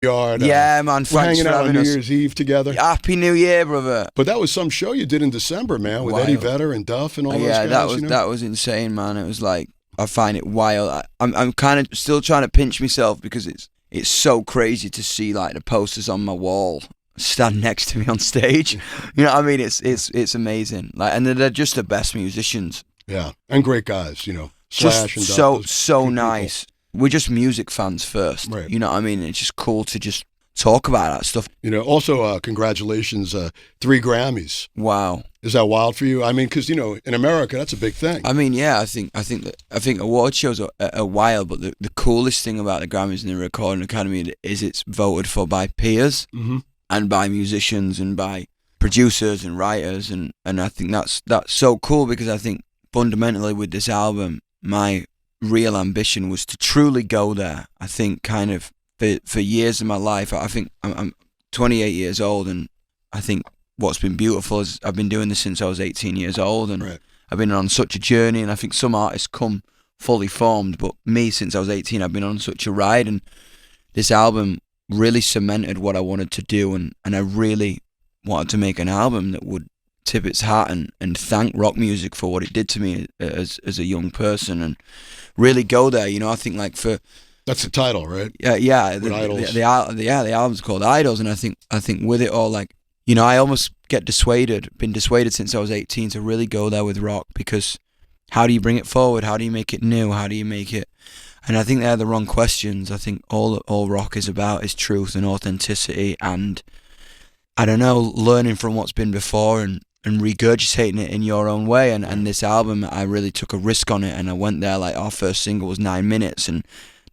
Yard. Yeah, man. We're Thanks hanging for out on having New us. Year's Eve together. Happy New Year, brother. But that was some show you did in December, man, with Eddie Vedder and Duff and all those guys. Yeah, that was insane, man. It was like, I find it wild. I'm kind of still trying to pinch myself because it's so crazy to see like the posters on my wall stand next to me on stage. You know what I mean? It's amazing. Like, and they're just the best musicians. Yeah, and great guys, you know. Slash Just and Duff, so nice. We're just music fans first. Right. You know what I mean? It's just cool to just talk about that stuff. You know, also, congratulations, 3 Grammys. Wow. Is that wild for you? I mean, because, you know, in America, that's a big thing. I mean, yeah, I think award shows are wild, but the coolest thing about the Grammys and the Recording Academy is it's voted for by peers and by musicians and by producers and writers, and I think that's so cool, because I think fundamentally with this album, my real ambition was to truly go there. I think kind of for years of my life, I think I'm 28 years old, and I think what's been beautiful is I've been doing this since I was 18 years old, and I've been on such a journey, and I think some artists come fully formed, but me, since I was 18, I've been on such a ride, and this album really cemented what I wanted to do, and I really wanted to make an album that would tip its hat and thank rock music for what it did to me as a young person, and really go there. You know, I think like that's the title, right? Yeah. The album's called Idols, and I think with it all, like, you know, I almost been dissuaded since I was 18 to really go there with rock, because how do you bring it forward? How do you make it new? How do you make it? And I think they're the wrong questions. I think all rock is about is truth and authenticity, and I don't know, learning from what's been before and regurgitating it in your own way. And this album, I really took a risk on it, and I went there, like, our first single was 9 minutes, and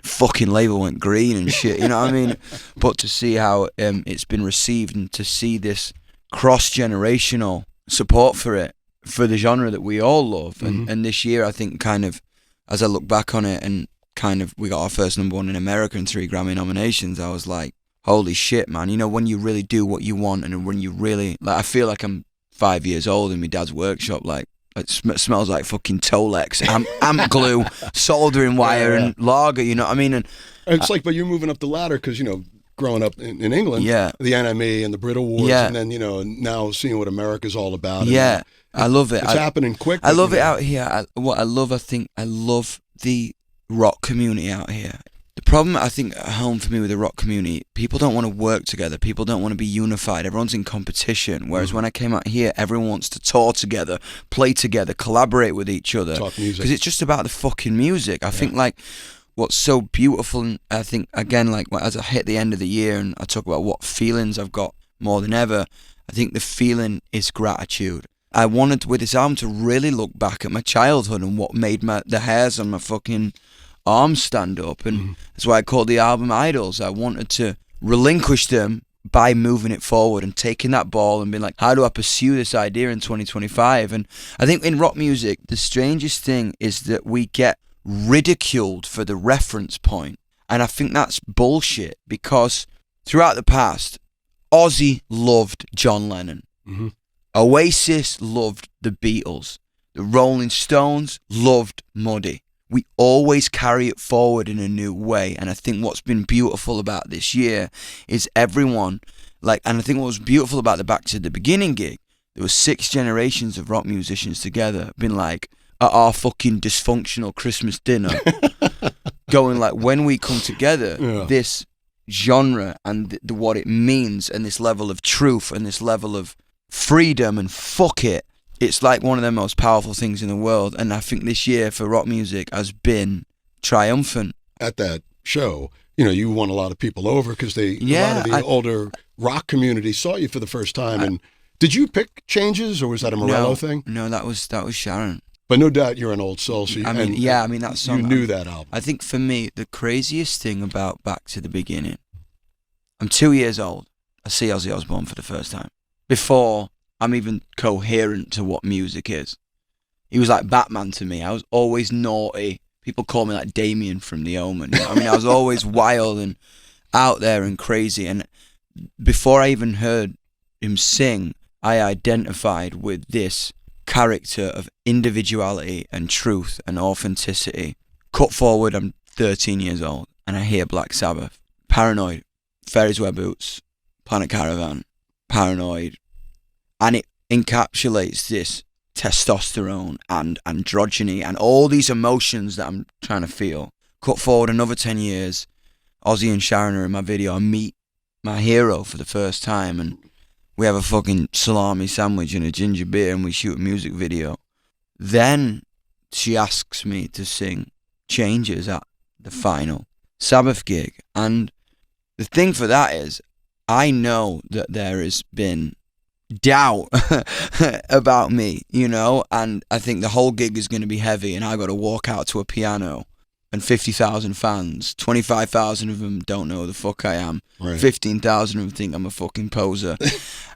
the fucking label went green and shit, you know what I mean? But to see how it's been received, and to see this cross-generational support for it, for the genre that we all love, and this year, I think, kind of, as I look back on it, and kind of, we got our first #1 in America and 3 Grammy nominations, I was like, holy shit, man. You know, when you really do what you want, and when you really, like, I feel like I'm 5 years old in my dad's workshop, like, it smells like fucking Tolex, amp glue, soldering wire, and lager, you know what I mean? And it's like, but you're moving up the ladder, because, you know, growing up in England, the NME and the Brit Awards, and then, you know, now seeing what America's all about. Yeah, I love it. It's happening quick. I love it out here. I love the rock community out here. The problem, I think, at home for me with the rock community, people don't want to work together. People don't want to be unified. Everyone's in competition. Whereas when I came out here, everyone wants to tour together, play together, collaborate with each other. Talk music. Because it's just about the fucking music. I think, like, what's so beautiful, and I think, again, like, as I hit the end of the year and I talk about what feelings I've got more than ever, I think the feeling is gratitude. I wanted, with this album, to really look back at my childhood and what made the hairs on my fucking arms stand up, and that's why I called the album Idols. I wanted to relinquish them by moving it forward and taking that ball and being like, how do I pursue this idea in 2025? And I think in rock music, the strangest thing is that we get ridiculed for the reference point, and I think that's bullshit, because throughout the past, Ozzy loved John Lennon, Oasis loved the Beatles, the Rolling Stones loved Muddy. We always carry it forward in a new way, and I think what's been beautiful about this year is everyone, like, and I think what was beautiful about the Back to the Beginning gig, there was 6 generations of rock musicians together, been like, at our fucking dysfunctional Christmas dinner, going like, when we come together, this genre and what it means, and this level of truth and this level of freedom, and fuck it, it's like one of the most powerful things in the world. And I think this year for rock music has been triumphant. At that show, you know, you won a lot of people over, because a lot of the older rock community saw you for the first time. And did you pick Changes, or was that a Morello thing? No, that was Sharon. But no doubt you're an old soul. So that song. You knew that album. I think for me, the craziest thing about Back to the Beginning, I'm 2 years old. I see Ozzy Osbourne for the first time. Before I'm even coherent to what music is. He was like Batman to me. I was always naughty. People call me like Damien from The Omen. You know? I mean, I was always wild and out there and crazy. And before I even heard him sing, I identified with this character of individuality and truth and authenticity. Cut forward, I'm 13 years old, and I hear Black Sabbath. Paranoid, Fairies Wear Boots, Planet Caravan, Paranoid, and it encapsulates this testosterone and androgyny and all these emotions that I'm trying to feel. Cut forward another 10 years, Ozzy and Sharon are in my video. I meet my hero for the first time, and we have a fucking salami sandwich and a ginger beer, and we shoot a music video. Then she asks me to sing Changes at the final Sabbath gig, and the thing for that is, I know that there has been doubt about me, you know, and I think the whole gig is going to be heavy, and I got to walk out to a piano and 50,000 fans, 25,000 of them don't know who the fuck I am, right. 15,000 of them think I'm a fucking poser,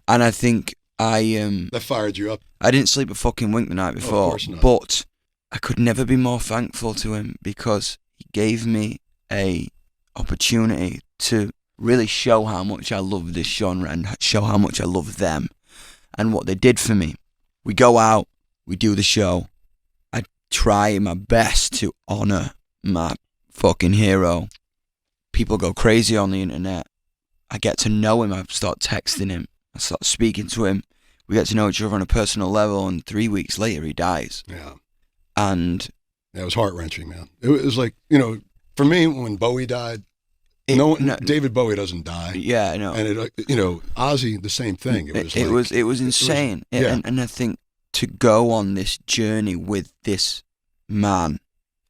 and I think that fired you up. I didn't sleep a fucking wink the night before, of course not. But I could never be more thankful to him because he gave me a opportunity to really show how much I love this genre and show how much I love them and what they did for me. We go out, we do the show. I try my best to honour my fucking hero. People go crazy on the internet. I get to know him. I start texting him. I start speaking to him. We get to know each other on a personal level, and 3 weeks later he dies. Yeah. And it was heart-wrenching, man. It was like, you know, for me, when Bowie died, David Bowie doesn't die. Yeah, I know. And it, you know, Ozzy, the same thing. It was insane. And I think to go on this journey with this man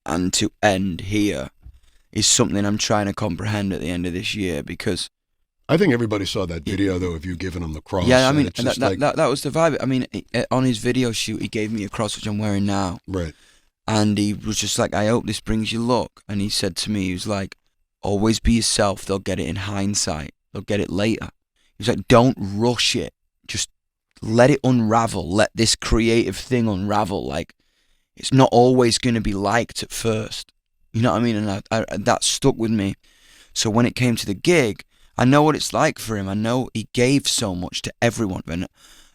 and to end here is something I'm trying to comprehend at the end of this year, because I think everybody saw that video though of you giving him the cross. Yeah, I mean that was the vibe. I mean, on his video shoot, he gave me a cross which I'm wearing now. Right. And he was just like, I hope this brings you luck. And he said to me, he was like, always be yourself. They'll get it in hindsight. They'll get it later. He was like, don't rush it. Just let it unravel. Let this creative thing unravel. Like, it's not always going to be liked at first. You know what I mean? And that stuck with me. So when it came to the gig, I know what it's like for him. I know he gave so much to everyone. And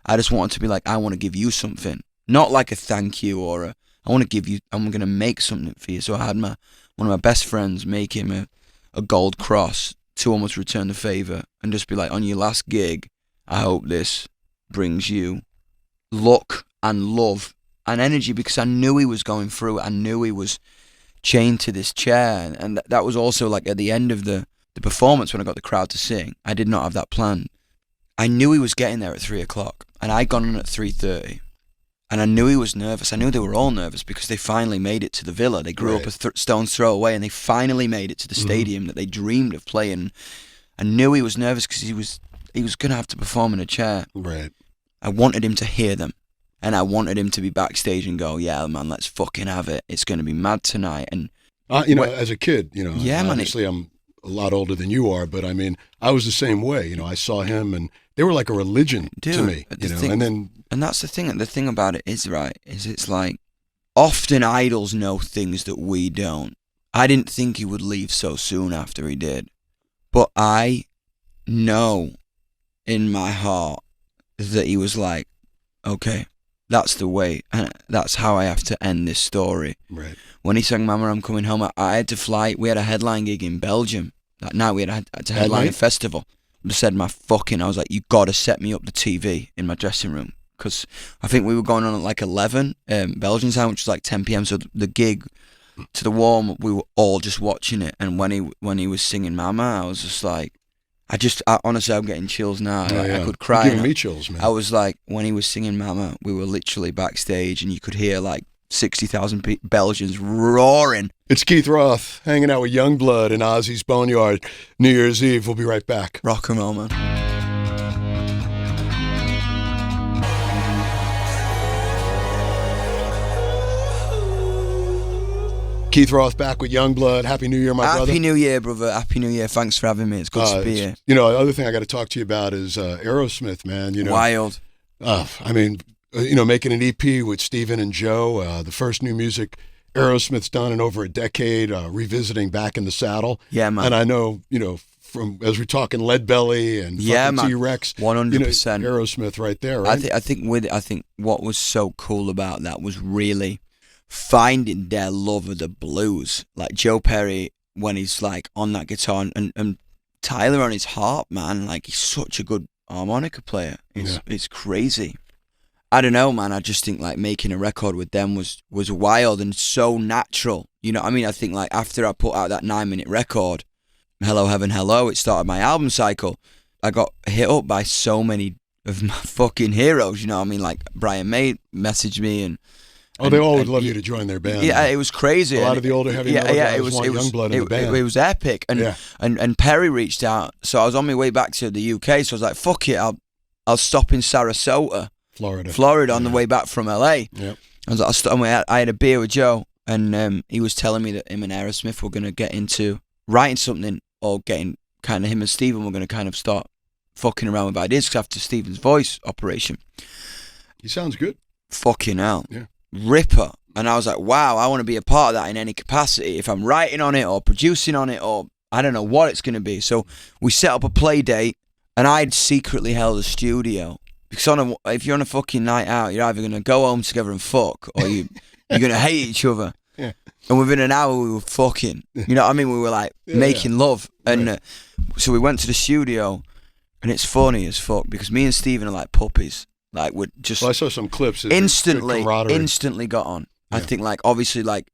I just wanted to be like, I want to give you something. Not like a thank you or I want to give you, I'm going to make something for you. So I had one of my best friends make him a gold cross to almost return the favour and just be like, on your last gig, I hope this brings you luck and love and energy, because I knew he was going through it. I knew he was chained to this chair. And that was also like at the end of the performance when I got the crowd to sing. I did not have that planned. I knew he was getting there at 3 o'clock and I'd gone on at 3:30. And I knew he was nervous. I knew they were all nervous because they finally made it to the villa. They grew up a stone's throw away, and they finally made it to the stadium that they dreamed of playing. I knew he was nervous because he was going to have to perform in a chair. Right. I wanted him to hear them, and I wanted him to be backstage and go, yeah, man, let's fucking have it. It's going to be mad tonight. And you know, as a kid, you know, yeah, obviously I'm a lot older than you are, but I mean, I was the same way. You know, I saw him, and they were like a religion to me. You know, and that's the thing. The thing about it is, right, is it's like often idols know things that we don't. I didn't think he would leave so soon after he did, but I know in my heart that he was like, okay, that's the way, and that's how I have to end this story. Right. When he sang Mama, I'm Coming Home, I had to fly. We had a headline gig in Belgium that night. We had to headline a festival. I said I was like, you got to set me up the TV in my dressing room, because I think we were going on at like 11 Belgian time, which was like 10 p.m. So the gig to the warm-up, we were all just watching it. And when he was singing Mama, I was just like, honestly, I'm getting chills now. I could cry. You're giving me chills, man. I was like, when he was singing Mama, we were literally backstage, and you could hear like 60,000 Belgians roaring. It's Keith Roth hanging out with Yungblud in Ozzy's Boneyard, New Year's Eve. We'll be right back. Rock and roll, man. Keith Roth back with Yungblud. Happy New Year, my brother. Happy New Year, brother. Happy New Year. Thanks for having me. It's good to be here. You know, the other thing I got to talk to you about is Aerosmith, man. You know, wild. I mean, you know, making an EP with Steven and Joe, the first new music Aerosmith's done in over a decade, revisiting Back in the Saddle. Yeah, man. And I know, you know, from as we're talking Lead Belly and T-Rex, 100%. You know, Aerosmith right there, right? I think what was so cool about that was really finding their love of the blues. Like Joe Perry, when he's like on that guitar and Tyler on his harp, man. Like, he's such a good harmonica player. It's crazy. I don't know, man. I just think like making a record with them was wild and so natural. You know what I mean? I think like after I put out that 9-minute record, Hello Heaven Hello, it started my album cycle. I got hit up by so many of my fucking heroes, you know what I mean? Like Brian May messaged me and they all would love you to join their band. Yeah, it was crazy. A lot of the older heavy metal guys want Yungblud in the band. It was epic. And Perry reached out. So I was on my way back to the UK, so I was like, fuck it, I'll stop in Sarasota, Florida on the way back from LA. Yep. I was like, I had a beer with Joe, and he was telling me that him and Aerosmith were going to get into writing something, or getting kind of him and Stephen were going to kind of start fucking around with ideas after Stephen's voice operation. He sounds good. Fucking hell. Yeah. Ripper. And I was like, wow, I want to be a part of that in any capacity. If I'm writing on it or producing on it, or I don't know what it's going to be. So we set up a play date, and I'd secretly held a studio. Because if you're on a fucking night out, you're either going to go home together and fuck, or you're going to hate each other. Yeah. And within an hour, we were fucking. You know what I mean? We were like making love. And so we went to the studio, and it's funny as fuck because me and Stephen are like puppies. Like, we're just. Well, I saw some clips. Instantly got on. Yeah. I think, like, obviously, like,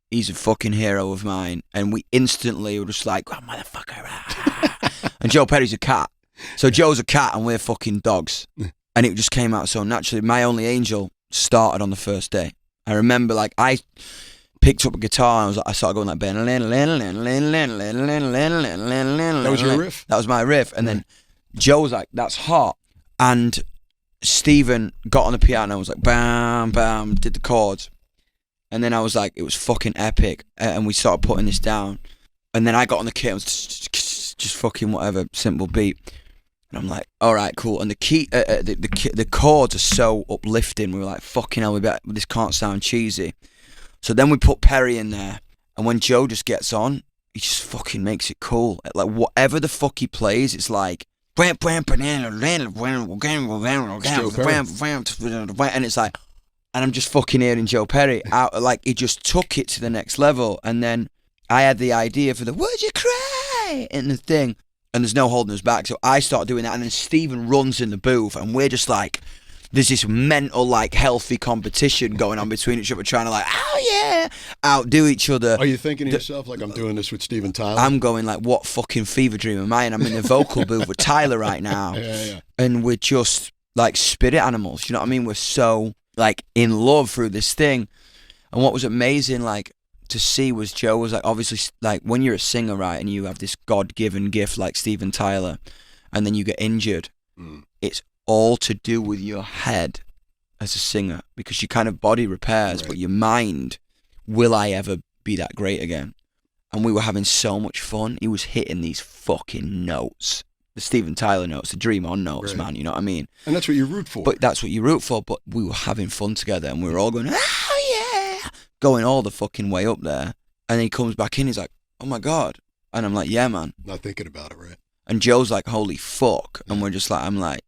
he's a fucking hero of mine, and we instantly were just like, oh, motherfucker. And Joe Perry's a cat. So Joe's a cat, and we're fucking dogs. And it just came out so naturally. My Only Angel started on the first day. I remember, like, I picked up a guitar, and I started going like, that was your riff? That was my riff. And then Joe was like, that's hot. And Stephen got on the piano and was like, bam, bam, did the chords. And then I was like, it was fucking epic. And we started putting this down. And then I got on the kit and was just fucking whatever, simple beat. And I'm like, all right, cool. And the key, the chords are so uplifting. We were like, fucking hell, this can't sound cheesy. So then we put Perry in there. And when Joe just gets on, he just fucking makes it cool. Like, whatever the fuck he plays, it's like, and it's like, and I'm just fucking hearing Joe Perry out, like, he just took it to the next level. And then I had the idea for the "Would you cry?" in the thing, and there's no holding us back. So I start doing that, and then Stephen runs in the booth, and we're just like, there's this mental, like, healthy competition going on between each other, trying to, like, oh yeah, outdo each other. Are you thinking to yourself, like, I'm doing this with Steven Tyler? I'm going like, what fucking fever dream am I in? I'm in the vocal booth with Tyler right now. Yeah. And we're just like spirit animals, you know what I mean? We're so like in love through this thing. And what was amazing, like, to see was Joe was like, obviously, like, when you're a singer, right, and you have this God-given gift like Steven Tyler, and then you get injured, it's all to do with your head as a singer, because your kind of body repairs, but your mind, will I ever be that great again? And we were having so much fun. He was hitting these fucking notes, the Steven Tyler notes, the Dream On notes, man, you know what I mean? And that's what you root for. But that's what you root for, but we were having fun together, and we were all going, oh yeah, going all the fucking way up there. And then he comes back in, he's like, oh my God. And I'm like, yeah, man. Not thinking about it, right? And Joe's like, holy fuck. And we're just like, I'm like,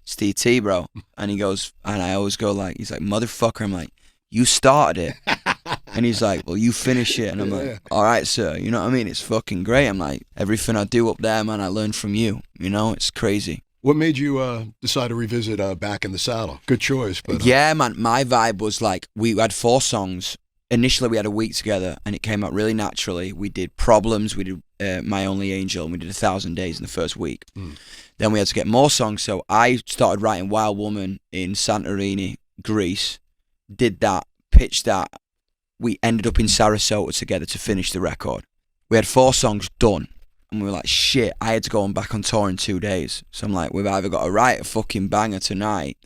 it's DT, bro. And he goes, and I always go like, he's like, motherfucker. I'm like, you started it. And he's like, well, you finish it. And I'm like, all right, sir. You know what I mean? It's fucking great. I'm like, everything I do up there, man, I learned from you. You know, it's crazy. What made you decide to revisit Back in the Saddle? Good choice. But yeah, man, my vibe was like, we had 4 songs. Initially, we had a week together, and it came out really naturally. We did Problems, we did My Only Angel, and we did 1,000 Days in the first week. Then we had to get more songs, so I started writing Wild Woman in Santorini, Greece, did that, pitched that. We ended up in Sarasota together to finish the record. We had 4 songs done, and we were like, shit, I had to go back on tour in 2 days. So I'm like, we've either got to write a fucking banger tonight,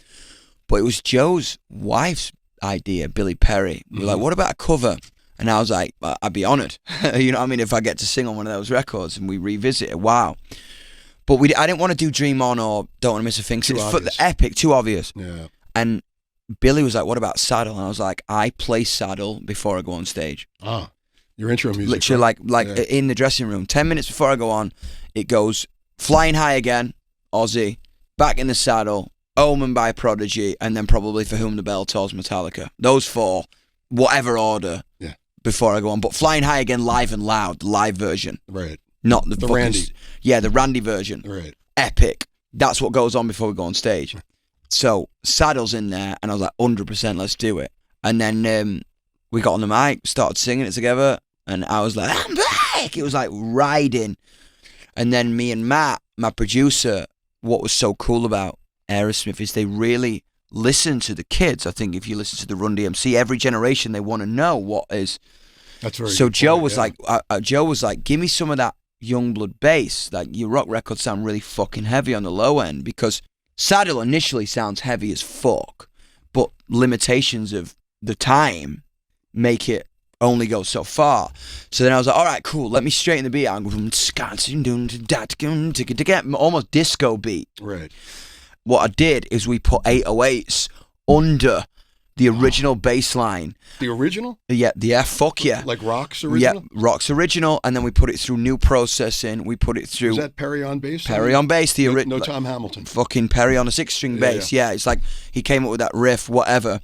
but it was Joe's wife's idea, Billy Perry. We were like, what about a cover? And I was like, I'd be honoured. You know what I mean? If I get to sing on one of those records and we revisit it, wow. But I didn't want to do Dream On or Don't Want to Miss a Thing. It's for the epic, too obvious. Yeah. And Billy was like, what about Saddle? And I was like, I play Saddle before I go on stage. Ah, your intro music. Literally, like in the dressing room. 10 minutes before I go on, it goes Flying High Again, Ozzy, Back in the Saddle, Omen by Prodigy, and then probably For Whom the Bell Tolls, Metallica. Those 4, whatever order, before I go on. But Flying High Again live and loud, the live version. Right. not the fucking, Randy. Yeah, the Randy version. Right. Epic. That's what goes on before we go on stage. So Saddle's in there, and I was like, 100%, let's do it. And then we got on the mic, started singing it together, and I was like, I'm back! It was like riding. And then me and Matt, my producer, what was so cool about Aerosmith is they really listen to the kids. I think if you listen to the Run DMC, every generation, they want to know what is. That's very So good Joe point, was Joe was like, give me some of that Yungblud bass. Like, your rock records sound really fucking heavy on the low end, because Saddle initially sounds heavy as fuck, but limitations of the time make it only go so far. So then I was like, all right, cool, let me straighten the beat out and go almost disco beat. Right. What I did is we put 808s under the original bass line. The original? Yeah, fuck yeah. Like Rock's original? Yeah, Rock's original, and then we put it through new processing. We put it through... Was that Perry on bass? Perry on bass, the original. No Tom Hamilton. Fucking Perry on a 6-string bass. Yeah, it's like he came up with that riff, whatever.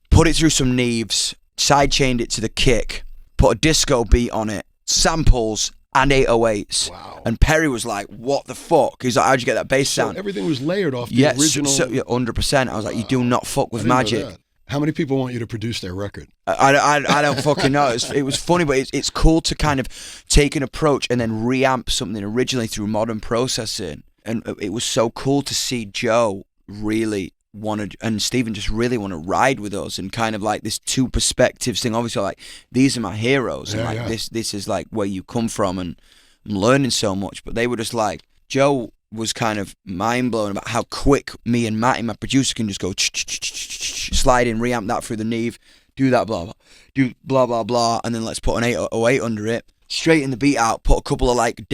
Put it through some Neves, side-chained it to the kick, put a disco beat on it, samples, and 808s. Wow. And Perry was like, what the fuck? He's like, how'd you get that bass sound? So everything was layered off the original... Yeah, 100%. I was like, you do not fuck with magic. How many people want you to produce their record? I don't fucking know. It was funny, but it's cool to kind of take an approach and then reamp something originally through modern processing. And it was so cool to see Joe really wanted, and Stephen just really want to ride with us, and kind of like this two perspectives thing. Obviously, like, these are my heroes, and this is like where you come from, and I'm learning so much. But they were just like, Joe was kind of mind blown about how quick me and Matty, my producer, can just go slide in, reamp that through the Neve, do that blah blah, do blah blah blah, and then let's put an 808 under it, straighten the beat out, put a couple of like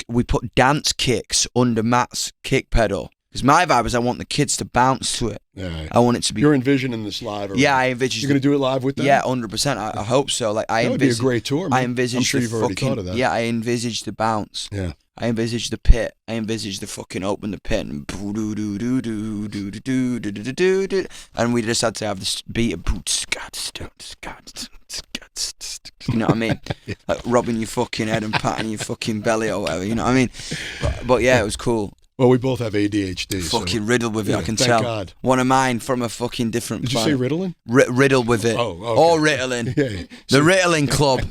we put dance kicks under Matt's kick pedal. Because my vibe is I want the kids to bounce to it. Yeah. I want it to be... You're envisioning this live? Yeah, I envisage... You're going to do it live with them? Yeah, 100%. I hope so. Like, that would be a great tour, man. I envisage... I'm sure you've already thought of that. Yeah, I envisage the bounce. Yeah. I envisage the pit. I envisage the fucking open the pit and and we just had to have this beat of you know what I mean? Like rubbing your fucking head and patting your fucking belly or whatever, you know what I mean? But yeah, it was cool. Well, we both have ADHD. Fucking riddled with it, I can thank tell. God. One of mine from a fucking different Did planet. you say riddling? Riddled with it. Oh, okay. Or Ritalin. Yeah. The Ritalin Club.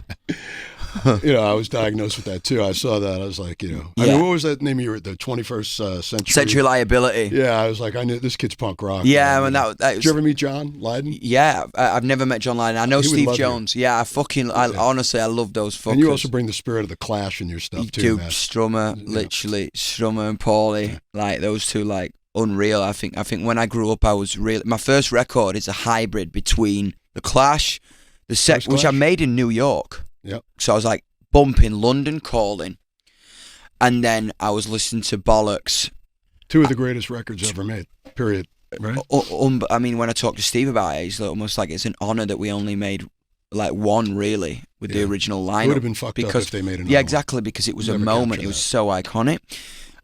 You know, I was diagnosed with that too. I saw that. I was like, you know, I mean, what was that name of the 21st century? Century Liability. Yeah, I was like, I knew this kid's punk rock. Yeah, man, that was... Did you ever meet John Lydon? Yeah, I've never met John Lydon. I know Steve Jones. You. Yeah, honestly, I love those fuckers. And you also bring the spirit of the Clash in your stuff too. Dude, Strummer, literally, Strummer and Paulie, like those two, like unreal. I think when I grew up, I was really... My first record is a hybrid between the Clash, which I made in New York. Yep. So I was like bumping London Calling, and then I was listening to Bollocks. Two of the greatest records ever made. Period. Right. I mean, when I talk to Steve about it, he's almost like it's an honor that we only made like one really with the original lineup. It would have been fucked up if they made another. Yeah, exactly, because it was a moment. It was so iconic.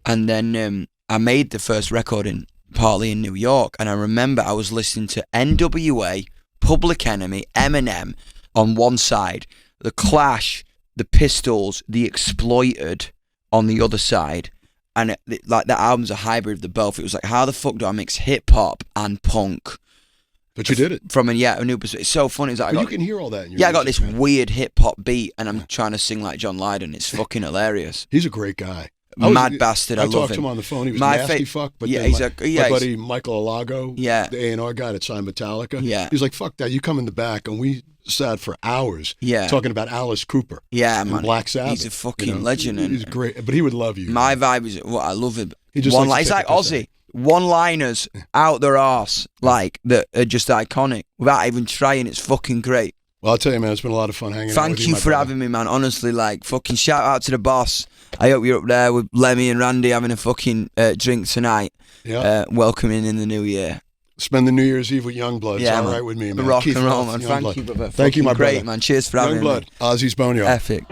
And then I made the first record partly in New York, and I remember I was listening to NWA, Public Enemy, Eminem on one side, The Clash, The Pistols, The Exploited on the other side. And like that album's a hybrid of the both. It was like, how the fuck do I mix hip hop and punk? But you did it from a new perspective. It's so funny. It's like you can hear all that. In your I got music, this weird hip hop beat, and I'm trying to sing like John Lydon. It's fucking hilarious. He's a great guy. Mad bastard. I love him. I talked to him on the phone. He was nasty fuck. But my buddy Michael Alago, the A&R guy that signed Metallica, he's like, fuck that. You come in the back, and we sat for hours talking about Alice Cooper. Yeah, and man. Black Sabbath. He's a fucking legend. He's great, but he would love you. My vibe is what I love him. He just he's like Ozzy. One-liners out their arse, like that are just iconic without even trying. It's fucking great. Well, I'll tell you, man, it's been a lot of fun hanging out with you. Thank you for having me, man. Honestly, like, fucking shout out to the boss. I hope you're up there with Lemmy and Randy having a fucking drink tonight. Yeah. Welcoming in the new year. Spend the New Year's Eve with Yungblud. It's all right with me, man. Rock and roll, man. Thank you, brother. Thank you, my brother. Great, man. Cheers for having me. Yungblud, Ozzys Boneyard. Epic.